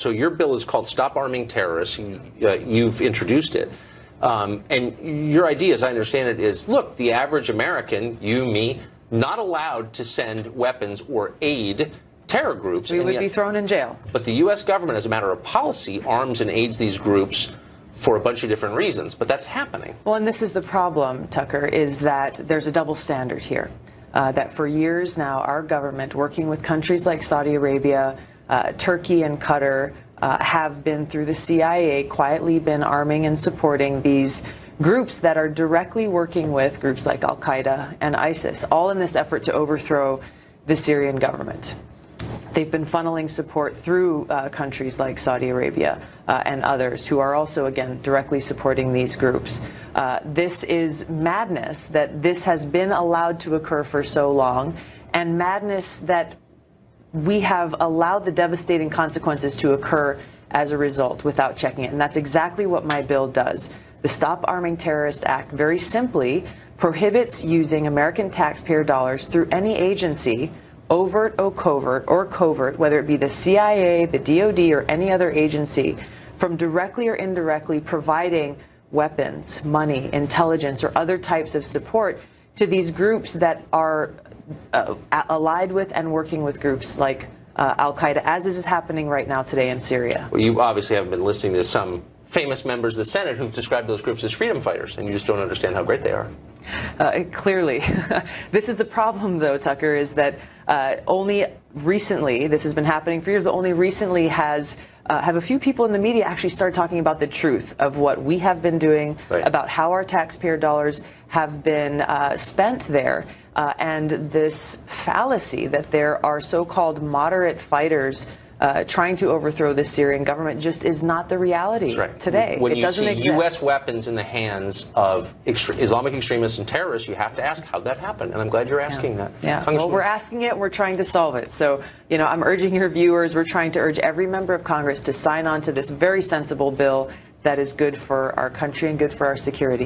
So your bill is called Stop Arming Terrorists. You've introduced it. And your idea, as I understand it, is, look, the average American, you, me, not allowed to send weapons or aid terror groups. We would be thrown in jail. But the U.S. government, as a matter of policy, arms and aids these groups for a bunch of different reasons. But that's happening. Well, and this is the problem, Tucker, is that there's a double standard here. That for years now, our government, working with countries like Saudi Arabia, Turkey and Qatar, have been, through the CIA, quietly been arming and supporting these groups that are directly working with groups like Al-Qaeda and ISIS, all in this effort to overthrow the Syrian government. They've been funneling support through countries like Saudi Arabia and others who are also, again, directly supporting these groups. This is madness that this has been allowed to occur for so long, and madness that we have allowed the devastating consequences to occur as a result without checking it. And that's exactly what my bill does. The Stop Arming Terrorists Act very simply prohibits using American taxpayer dollars through any agency, overt or covert, whether it be the CIA, the DOD, or any other agency, from directly or indirectly providing weapons, money, intelligence, or other types of support to these groups that are allied with and working with groups like Al-Qaeda, as is happening right now today in Syria. Well, you obviously haven't been listening to some famous members of the Senate who've described those groups as freedom fighters, and you just don't understand how great they are. Clearly. This is the problem, though, Tucker, is that only recently, this has been happening for years, but only recently have a few people in the media actually started talking about the truth of what we have been doing, right, about how our taxpayer dollars have been spent there, and this fallacy that there are so-called moderate fighters trying to overthrow the Syrian government just is not the reality today. When it doesn't you see exist. U.S. weapons in the hands of Islamic extremists and terrorists, you have to ask how'd that happen, and I'm glad you're asking that. Yeah, well, we're asking it, we're trying to solve it. So, you know, I'm urging your viewers, we're trying to urge every member of Congress to sign on to this very sensible bill that is good for our country and good for our security.